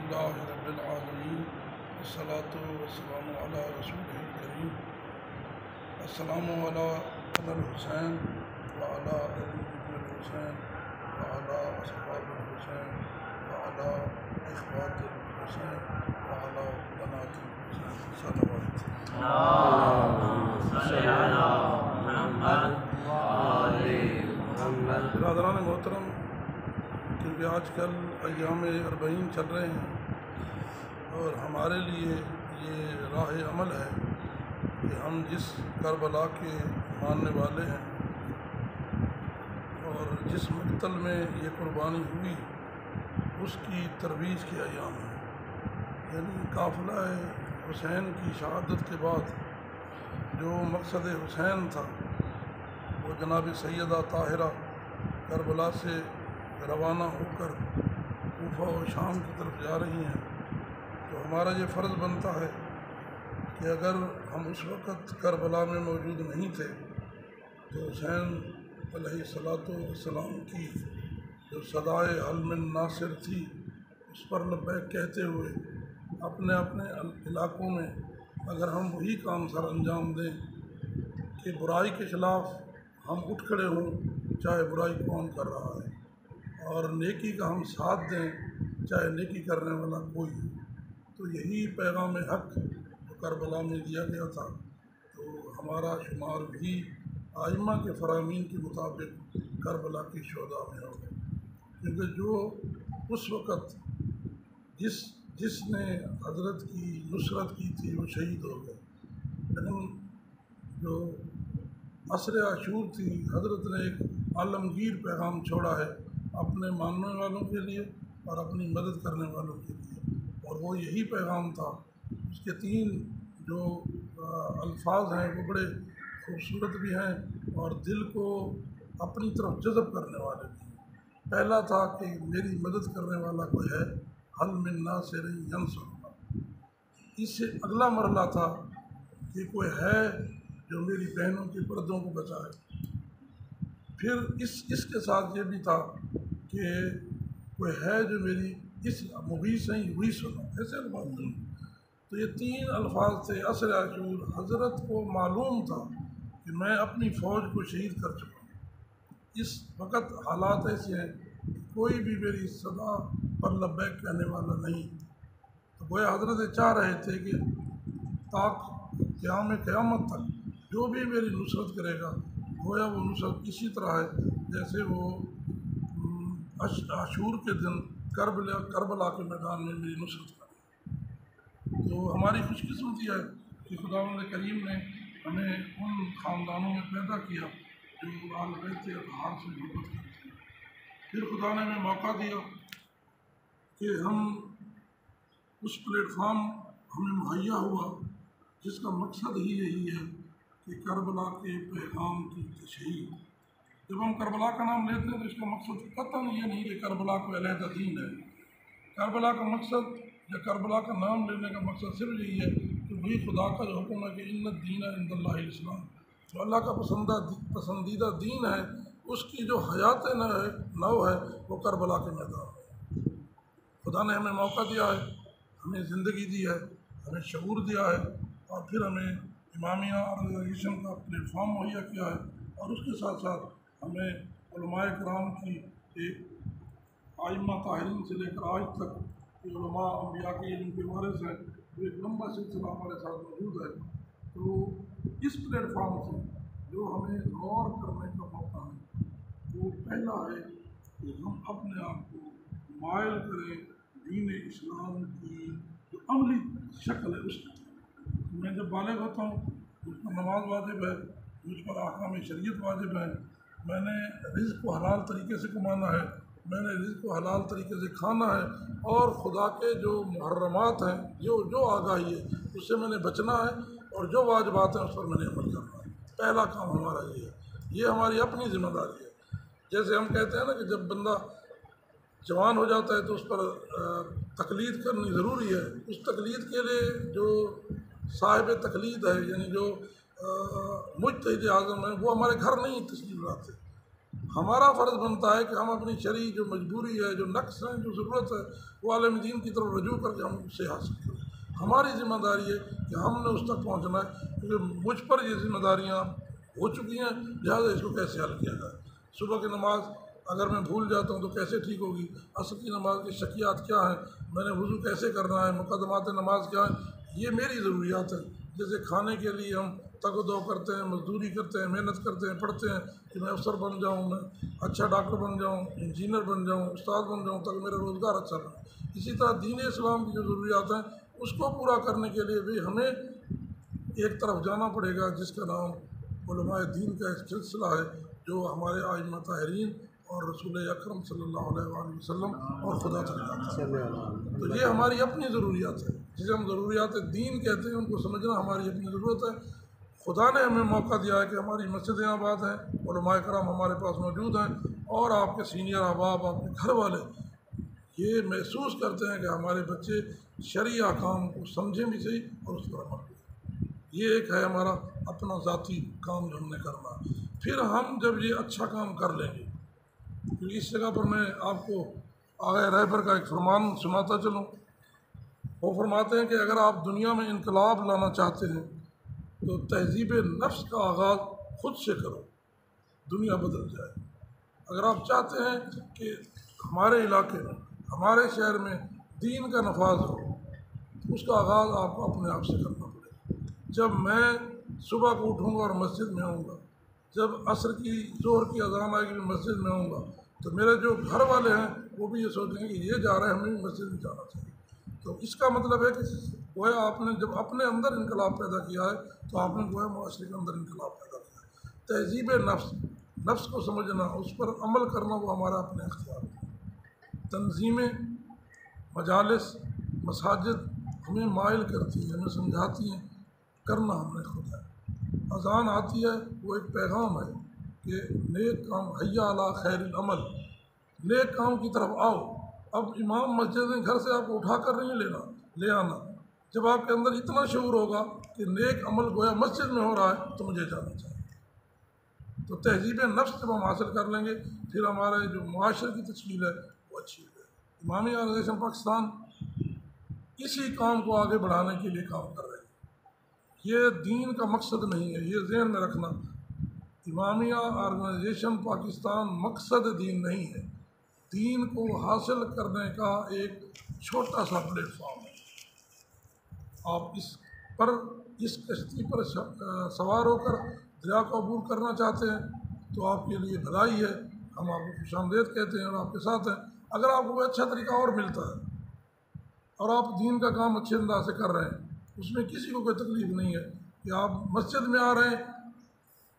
अल्हम्दुलिल्लाहि रब्बिल आलमीन वस्सलातु वस्सलामु अला रसूलिल करीम अस्सलामु अलल हुसैन व अला अली इब्नुल हुसैन व अला अस्हाबिल हुसैन व अला इख्वातिल हुसैन व अला बनातिल हुसैन सल्लल्लाहु बिरादरान मोहतरम, क्योंकि आजकल अय्याम अरबईन चल रहे हैं और हमारे लिए ये राह अमल है कि हम जिस करबला के मानने वाले हैं और जिस मकतल में ये कुर्बानी हुई उसकी तरवीज के अय्याम हैं। यानी काफ़िला हुसैन की शहादत के बाद जो मकसद हुसैन था वो जनाब सैयदा ताहिरा करबला से रवाना होकर कूफा और शाम की तरफ जा रही हैं, तो हमारा ये फ़र्ज़ बनता है कि अगर हम उस वक़्त करबला में मौजूद नहीं थे तो हुसैन अलैहिस्सलाम की जो सदाए अल मिन नासिर थी उस पर लब्बैक कहते हुए अपने अपने इलाक़ों में अगर हम वही काम सर अंजाम दें कि बुराई के ख़िलाफ़ हम उठ खड़े हों, चाहे बुराई कौन कर रहा है, और नेकी का हम साथ दें चाहे नेकी करने वाला कोई हो। तो यही पैगाम हक़ जो करबला में दिया गया था। तो हमारा शुमार भी आइम्मा के फरामीन के मुताबिक करबला की शोदा में होगा, क्योंकि जो उस वक़्त जिसने हज़रत की नुसरत की थी वो शहीद हो गए। लेकिन जो असर आशूर थी, हज़रत ने एक आलमगीर पैगाम छोड़ा है अपने मानने वालों के लिए और अपनी मदद करने वालों के लिए, और वो यही पैगाम था। उसके 3 जो अल्फाज हैं वो बड़े खूबसूरत भी हैं और दिल को अपनी तरफ जज़ब करने वाले भी हैं। पहला था कि मेरी मदद करने वाला कोई है, हल मिन नासिरिन यंसुरुना। इससे अगला मरला था कि कोई है जो मेरी बहनों के पर्दों को बचाए। फिर इसके साथ ये भी था कि कोई है जो मेरी इस मुगी से ही हुई सुनो, ऐसे अल्फाज थे। तो ये 3 अल्फाज थे असर आशूर। हज़रत को मालूम था कि मैं अपनी फ़ौज को शहीद कर चुका हूँ। इस वक़्त हालात ऐसे हैं कि कोई भी मेरी सदा पर लब्बैक कहने वाला नहीं। तो गोया हज़रत चाह रहे थे कि ताक क़यामत तक जो भी मेरी नुसरत करेगा गोया वो नुसरत इसी तरह है जैसे वो आशूर के दिन करबला के मैदान में मेरी नुसरत करे। तो हमारी खुशकिस्मती है कि खुदावंद करीम ने हमें उन ख़ानदानों में पैदा किया जो आल बैत अतहार से मोहब्बत करते हैं। फिर खुदा ने हमें मौका दिया कि हम उस प्लेटफार्म हमें मुहैया हुआ जिसका मकसद ही यही है कि करबला के पैगाम की तशहीर। जब हम करबला का नाम लेते हैं तो इसका मकसद कतई ये नहीं कि करबला को अलहदा दीन है। करबला का मकसद या करबला का नाम लेने का मकसद सिर्फ यही है कि वही खुदा का जो हुक्म है कि इन्ना दीन इंदल्लाहिल इस्लाम, जो अल्लाह का पसंदीदा दीन है उसकी जो हयात नौ है वो करबला के मैदान है। खुदा ने हमें मौका दिया है, हमें ज़िंदगी दी है, हमें शऊर दिया है और फिर हमें इमामिया ऑर्गेनाइजेशन का प्लेटफार्म मुहैया किया है, और उसके साथ साथ हमें उलमाए कराम की एक आइम्मा ताहिरीन से लेकर आज तक उलमा अम्बिया के जिनके वारिस हैं तो एक लंबा सिलसिला हमारे साथ मौजूद है। तो इस प्लेटफार्म से जो हमें गौर करने का मौका है वो पहला है कि हम अपने आप को मायल करें दीन इस्लाम की जो अमली शक्ल है उसकी। मैं जब बालिग होता हूँ मुझ पर नमाज वाजिब है, मुझ पर अहकाम शरीयत वाजिब है, मैंने रिज़्क़ को हलाल तरीके से कमाना है, मैंने रिज़्क़ को हलाल तरीके से खाना है, और खुदा के जो मुहर्रमात हैं जो आगाही है उससे मैंने बचना है, और जो वाजिबात हैं उस पर मैंने अमल करना है। पहला काम हमारा ये है, ये हमारी अपनी ज़िम्मेदारी है। जैसे हम कहते हैं ना कि जब बंदा जवान हो जाता है तो उस पर तकलीद करनी ज़रूरी है। उस तकलीद के लिए जो साहिब तकलीद है यानी जो मुज्तहिद आज़म है वो हमारे घर नहीं तशरीफ़ लाते। हमारा फ़र्ज़ बनता है कि हम अपनी शरई जो मजबूरी है, जो नक्स है, जो ज़रूरत है, वो आलम दीन की तरफ रजू करके हम उससे हासिल करें। हमारी ज़िम्मेदारी है कि हमने उस तक पहुँचना है, क्योंकि मुझ पर ये ज़िम्मेदारियाँ हो चुकी हैं, लिहाजा इसको कैसे हल किया जाए। सुबह की नमाज़ अगर मैं भूल जाता हूँ तो कैसे ठीक होगी, असर की नमाज़ की शकियात क्या हैं, मैंने वज़ू कैसे करना है, मुक़द्दमात नमाज क्या है, ये मेरी ज़रूरियात है। जैसे खाने के लिए हम तग-दो करते हैं, मजदूरी करते हैं, मेहनत करते हैं, पढ़ते हैं कि मैं अफसर बन जाऊँ, मैं अच्छा डॉक्टर बन जाऊँ, इंजीनियर बन जाऊँ, उस्ताद बन जाऊँ, ताकि मेरा रोज़गार अच्छा बने। इसी तरह दीन इस्लाम की जो ज़रूरियात हैं उसको पूरा करने के लिए भी हमें एक तरफ जाना पड़ेगा, जिसका नाम उलमाए दीन का एक सिलसिला है, जो हमारे आइम्मा ताहरीन और रसूल अकरम सल्लल्लाहु अलैहि वसल्लम और खुदा तक जाता है। तो ये हमारी अपनी ज़रूरियात है, जिसे हम ज़रूरियात दीन कहते हैं, उनको समझना हमारी अपनी ज़रूरत है। खुदा ने हमें मौका दिया है कि हमारी मस्जिदें आबाद हैं, उलमाए कराम हमारे पास मौजूद हैं, और आपके सीनियर अहबाब, आपके घर वाले ये महसूस करते हैं कि हमारे बच्चे शरई अहकाम को समझें भी सही और उस पर अमल करें। ये एक है हमारा अपना ज़ाती काम जो हमने करना। फिर हम जब ये अच्छा काम कर लेंगे, तो इस जगह पर मैं आपको आगे रहबर का एक फरमान सुनाता चलूँ। वो फरमाते हैं कि अगर आप दुनिया में इनकलाब लाना चाहते हैं तो तहज़ीब नफ्स का आगाज़ खुद से करो, दुनिया बदल जाए। अगर आप चाहते हैं कि हमारे इलाके में, हमारे शहर में दीन का नफाज हो, तो उसका आगाज़ आपको अपने आप से करना पड़ेगा। जब मैं सुबह को उठूँगा और मस्जिद में आऊँगा, जब असर की ज़ोहर की अज़ान आएगी मैं मस्जिद में आऊँगा, तो मेरे जो घर वाले हैं वो भी ये सोचेंगे कि ये जा रहे हैं, हमें भी मस्जिद में जाना चाहिए। तो इसका मतलब है कि गोया आपने जब अपने अंदर इनकलाब पैदा किया है, तो आपने गोया मुआशरे के अंदर इनकलाब पैदा किया है। तहज़ीब नफ्स, नफ्स को समझना, उस पर अमल करना, वो हमारा अपने अख्तियार है। तंजीमें, मजालिस, मसाजिद हमें माइल करती हैं, हमें समझाती हैं, करना हमने खुद है। अज़ान आती है, वो एक पैगाम है कि नेक काम, हय्या अला खैरिल अमल, नेक काम की तरफ आओ। अब इमाम मस्जिद में घर से आपको उठा कर नहीं ले आना। जब आपके अंदर इतना शऊर होगा कि नेक अमल गोया मस्जिद में हो रहा है, तो मुझे जाना चाहिए। तो तहज़ीब नफ्स जब हम हासिल कर लेंगे, फिर हमारे जो मुआशरे की तश्कील है वो अच्छी है। इमामी ऑर्गेनाइजेशन पाकिस्तान इसी काम को आगे बढ़ाने के लिए काम कर रहे हैं। ये दीन का मकसद नहीं है, ये ज़हन में रखना। इमामिया ऑर्गेनाइजेशन पाकिस्तान मकसद दीन नहीं है, दीन को हासिल करने का एक छोटा सा प्लेटफॉर्म है। आप इस कश्ती पर सवार होकर दरिया को अबूर करना चाहते हैं तो आपके लिए भलाई है, हम आपको खुशामदेद कहते हैं और आपके साथ हैं। अगर आपको कोई अच्छा तरीका और मिलता है और आप दीन का काम अच्छे अंदाज से कर रहे हैं, उसमें किसी को कोई तकलीफ़ नहीं है कि आप मस्जिद में आ रहे हैं,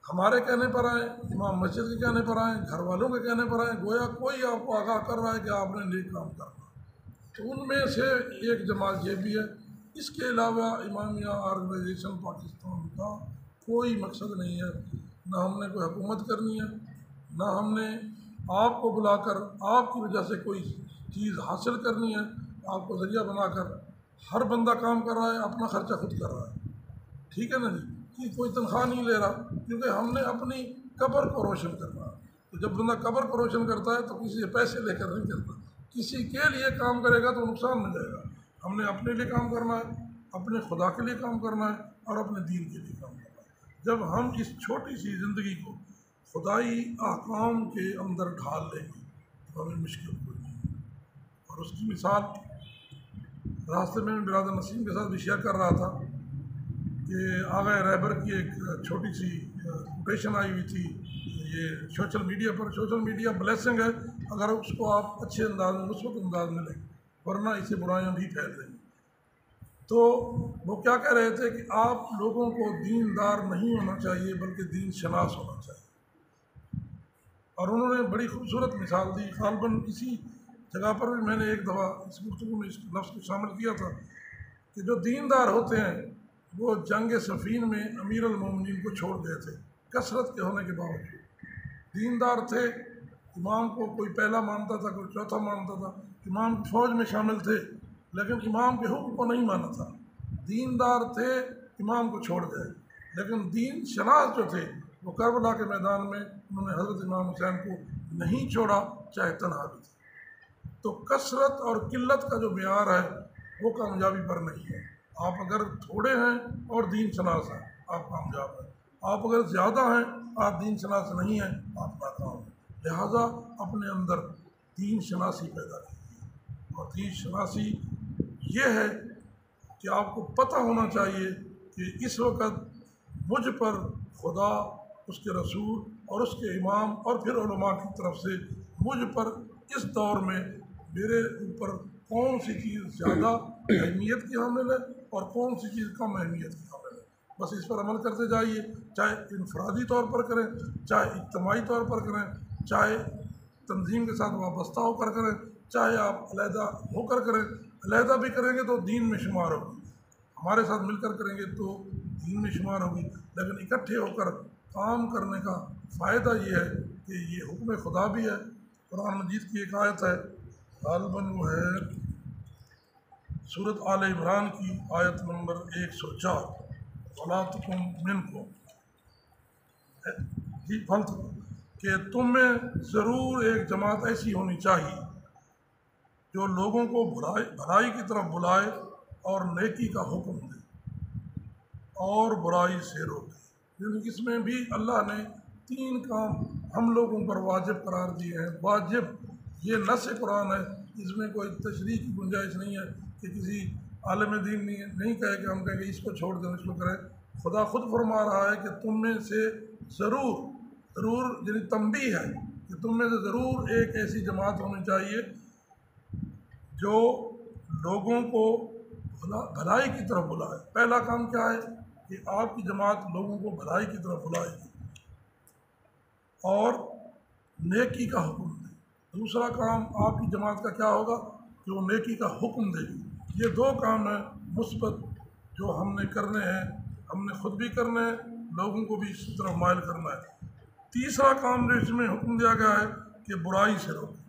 हमारे कहने पर आए, इमाम मस्जिद के कहने पर आए, घर वालों के कहने पर आए, गोया कोई आपको आगाह कर रहा है कि आपने नेक काम करना। तो उनमें से एक जमात ये भी है। इसके अलावा इमामिया ऑर्गेनाइजेशन पाकिस्तान का कोई मकसद नहीं है, ना हमने कोई हुकूमत करनी है, ना हमने आपको बुलाकर आपकी वजह से कोई चीज़ हासिल करनी है। आपको ज़रिया बनाकर हर बंदा काम कर रहा है, अपना ख़र्चा खुद कर रहा है, ठीक है ना जी, कि कोई तनख्वाह नहीं ले रहा, क्योंकि हमने अपनी कब्र को रोशन करना है। तो जब बंदा कब्र को रोशन करता है तो किसी से पैसे लेकर नहीं करता, किसी के लिए काम करेगा तो नुकसान में जाएगा। हमने अपने लिए काम करना है, अपने खुदा के लिए काम करना है और अपने दीन के लिए काम करना है। जब हम इस छोटी सी ज़िंदगी को खुदाई अहकाम के अंदर ढाल लेंगे तो हमें मुश्किल कोई नहीं है। और उसकी मिसाल रास्ते में बिरादर नसीम के साथ भी शेयर कर रहा था कि आगे रहबर की एक छोटी सी कोटेशन आई हुई थी। ये सोशल मीडिया पर, सोशल मीडिया ब्लेसिंग है अगर उसको आप अच्छे अंदाज में, उस वक्त अंदाज में लें, वरना इससे बुराइयाँ भी फैल रही। तो वो क्या कह रहे थे कि आप लोगों को दीनदार नहीं होना चाहिए बल्कि दीन शनास होना चाहिए। और उन्होंने बड़ी खूबसूरत मिसाल दी। ग़ालिबन इसी जगह पर भी मैंने एक दफ़ा इस गुफ्तगू में इस लफ्ज़ को शामिल किया था कि जो दीनदार होते हैं वो जंग सफ़ीन में अमीर अल मोमिनीन को छोड़ गए थे, कसरत के होने के बावजूद दीनदार थे। इमाम को कोई पहला मानता था, कोई चौथा मानता था, इमाम की फ़ौज में शामिल थे, लेकिन इमाम के हुक्म को नहीं माना था। दीनदार थे, इमाम को छोड़ गए, लेकिन दीन शनास जो थे वो करबला के मैदान में उन्होंने हज़रत इमाम हुसैन को नहीं छोड़ा, चाहे तनहा भी थे। तो कसरत और किल्लत का जो मेयार है वो कामयाबी पर नहीं है। आप अगर थोड़े हैं और दीन शनास हैं, आप कामयाब हैं। आप अगर ज़्यादा हैं, आप दीन शनास नहीं हैं, आप नाकाम हैं। लिहाजा अपने अंदर दीन शनासी पैदा कीजिए। और दीन शनासी ये है कि आपको पता होना चाहिए कि इस वक्त मुझ पर खुदा, उसके रसूल और उसके इमाम और फिर उलमा की तरफ से मुझ पर इस दौर में मेरे ऊपर कौन सी चीज़ ज़्यादा अहमियत की हामिल है और कौन सी चीज़ कम अहमियत की हामिल है। बस इस पर अमल करते जाइए, चाहे इनफरादी तौर पर करें, चाहे इज्तिमाई तौर पर करें, चाहे तंजीम के साथ वाबस्ता होकर करें, चाहे आप अलहदा होकर करें। अलहदा भी करेंगे तो दीन में शुमार होगी, हमारे साथ मिलकर करेंगे तो दीन में शुमार होगी, लेकिन इकट्ठे होकर काम करने का फ़ायदा ये है कि ये हुक्म खुदा भी है। कुरान मजीद की एक आयत है, गालिबन वो है सूरत आल इमरान की आयत नंबर 104, वलातकुम मिनकुम जी फल्त, कि तुम में ज़रूर एक जमात ऐसी होनी चाहिए जो लोगों को भलाई की तरफ बुलाए और नेकी का हुक्म दे और बुराई से रोके। यानी इसमें भी अल्लाह ने 3 काम हम लोगों पर वाजिब करार दिए हैं। वाजिब ये नस कुरान है, इसमें कोई तशरीह की गुंजाइश नहीं है कि किसी आलिम दीन नहीं कहे कि हम कहेंगे इसको छोड़ दें इसको करें। खुदा खुद फरमा रहा है कि तुम में से ज़रूर यानी तंबीह है कि तुम में से ज़रूर एक ऐसी जमात होनी चाहिए जो लोगों को भलाई की तरफ बुलाए। पहला काम क्या है कि आपकी जमात लोगों को भलाई की तरफ बुलाएगी और नेकी का हुक्म दे। दूसरा काम आपकी जमात का क्या होगा कि वो नेकी का हुक्म देगी। ये 2 काम हैं मुस्बत जो हमने करने हैं, हमने खुद भी करने हैं, लोगों को भी इस तरफ माइल करना है। तीसरा काम जो इसमें हुक्म दिया गया है कि बुराई से रोकें।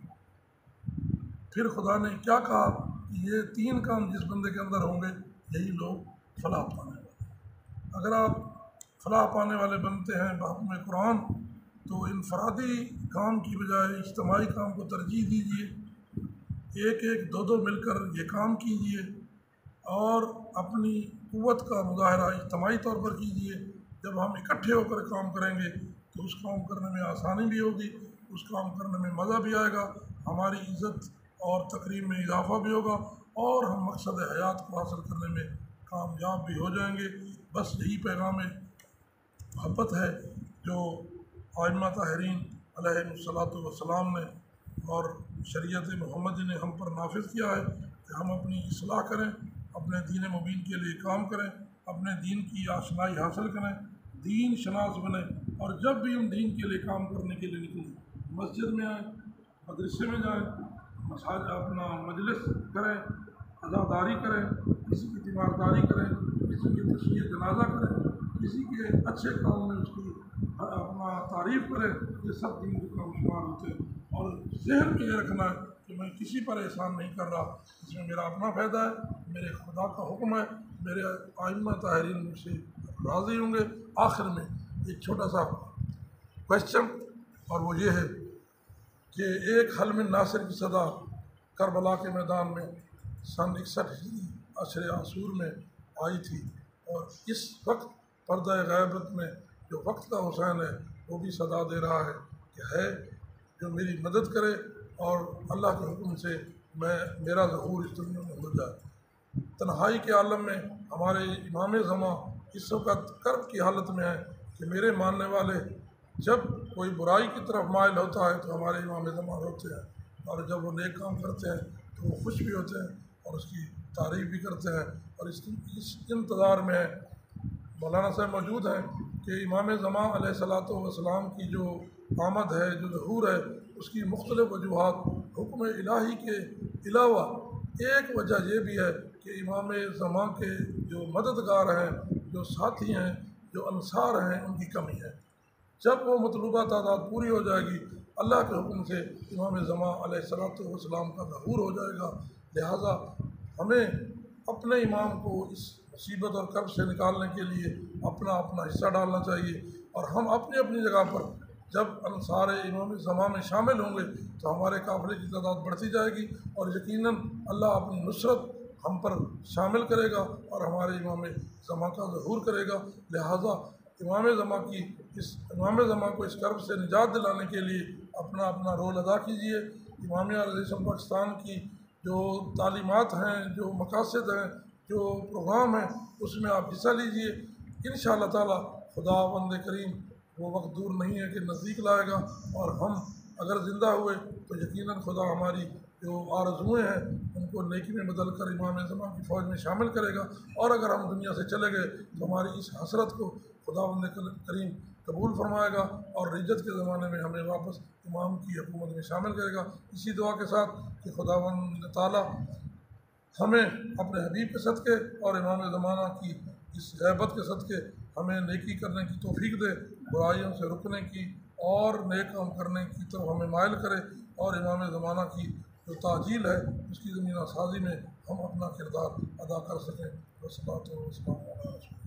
फिर खुदा ने क्या कहा कि ये 3 काम जिस बंदे के अंदर होंगे यही लोग फलाह पाने वाले। अगर आप फलाह पाने वाले बनते हैं बाहुम कुरान तो इनफरादी काम की बजाय इज्तिमाई काम को तरजीह दीजिए। एक 2 मिलकर ये काम कीजिए और अपनी क़ुव्वत का मुज़ाहरा इज्तिमाई तौर पर कीजिए। जब हम इकट्ठे होकर काम करेंगे तो उस काम करने में आसानी भी होगी, उस काम करने में मज़ा भी आएगा, हमारी इज़्ज़त और तकरीम में इजाफ़ा भी होगा और हम मकसद हयात को हासिल करने में कामयाब भी हो जाएंगे। बस यही पैगाम मोहब्बत है जो आइम्मा ताहिरीन अलैहिमुस्सलातु वस्सलाम ने और शरीयत मोहम्मदी ने हम पर नाफिज किया है कि हम अपनी इस्लाह करें, अपने दीन मुबीन के लिए काम करें, अपने दीन की आशनाई हासिल करें, दीन शनास बने। और जब भी हम दीन के लिए काम करने के लिए निकलें, मस्जिद में आएँ, मदरसे में जाएँ, मसाज अपना मजलिस करें, अज़ादारी करें, किसी की तीमारदारी करें, किसी की तशयीए जनाजा करें, किसी के अच्छे काम में उसकी अपना तारीफ़ करें, ये सब दीन के काम शुमार होते हैं। और ज़हन में ये रखना है कि मैं किसी पर एहसान नहीं कर रहा, इसमें मेरा अपना फ़ायदा है, मेरे खुदा का हुक्म है, मेरे आइम्मा ताहिरीन मुझसे राज़ी होंगे। आखिर में एक छोटा सा क्वेश्चन, और वो ये है कि एक हलमिन नासिर की सदा करबला के मैदान में सन 61 अशर आसूर में आई थी, और इस वक्त पर्दा ग़ैबत में जो वक्त का हुसैन है वो भी सदा दे रहा है कि है जो मेरी मदद करे और अल्लाह के हुक्म से मेरा ज़हूर इस दुनिया में हो जाए। तन्हाई के आलम में हमारे इमाम ज़मा इस वक्त कर्ब की हालत में है कि मेरे मानने वाले जब कोई बुराई की तरफ माइल होता है तो हमारे इमाम ज़मा रोते हैं, और जब वो नेक काम करते हैं तो वो खुश भी होते हैं और उसकी तारीफ़ भी करते हैं। और इस इंतज़ार में मौलाना साहब मौजूद हैं कि इमाम ज़मा अलैहिस्सलातु वस्सलाम की जो आमद है, जो ज़हूर है, उसकी मुख्तलिफ़ वजूहात हुक्म इलाही के अलावा एक वजह ये भी है कि इमाम ज़मा के जो मददगार हैं, जो साथी हैं, जो अंसार हैं, उनकी कमी है। जब वो मतलूबा तादाद पूरी हो जाएगी, अल्लाह के हुक्म से इमाम ज़मा अलैहिस्सलातु वस्सलाम का ज़हूर हो जाएगा। लिहाजा हमें अपने इमाम को इस मुसीबत और कर्ब से निकालने के लिए अपना अपना हिस्सा डालना चाहिए। और हम अपनी अपनी जगह पर जब सारे इमाम ज़मा में शामिल होंगे तो हमारे काफ़िले की तादाद बढ़ती जाएगी और यकीनन अल्लाह अपनी नुसरत हम पर शामिल करेगा और हमारे इमाम ज़मा का ज़हूर करेगा। लिहाजा इमाम ज़मा की इमाम ज़मा को इस कर्ब से निजात दिलाने के लिए अपना अपना रोल अदा कीजिए। इमामिया रज़ियल्लाहु पाकिस्तान की जो तालीमात हैं, जो मकासद हैं, जो प्रोग्राम हैं, उसमें आप हिस्सा लीजिए। इंशाअल्लाह ताला खुदावंद करीम वो वक्त दूर नहीं है कि नज़दीक लाएगा और हम अगर ज़िंदा हुए तो यकीनन खुदा हमारी जो आरज़ुएँ हैं उनको नेकी में बदल कर इमाम ज़मा की फ़ौज में शामिल करेगा। और अगर हम दुनिया से चले गए तो हमारी इस हसरत को खुदावंद करीम कबूल फरमाएगा और रिज्जत के ज़माने में हमें वापस इमाम की हुकूमत में शामिल करेगा। इसी दुआ के साथ कि खुदावंद ताला हमें अपने हबीब के सदक़े और इमाम ज़माना की इस गैबत के सदक़े हमें नेकी करने की तौफीक दे, बुराइयों से रुकने की और नेक काम करने की तरफ हमें माइल करे और इमाम ज़माना की जो ताजील है उसकी ज़मीन साजी में हम अपना किरदार अदा कर सकें। वस्सलातु वस्सलामु अला रसूलिल्लाह।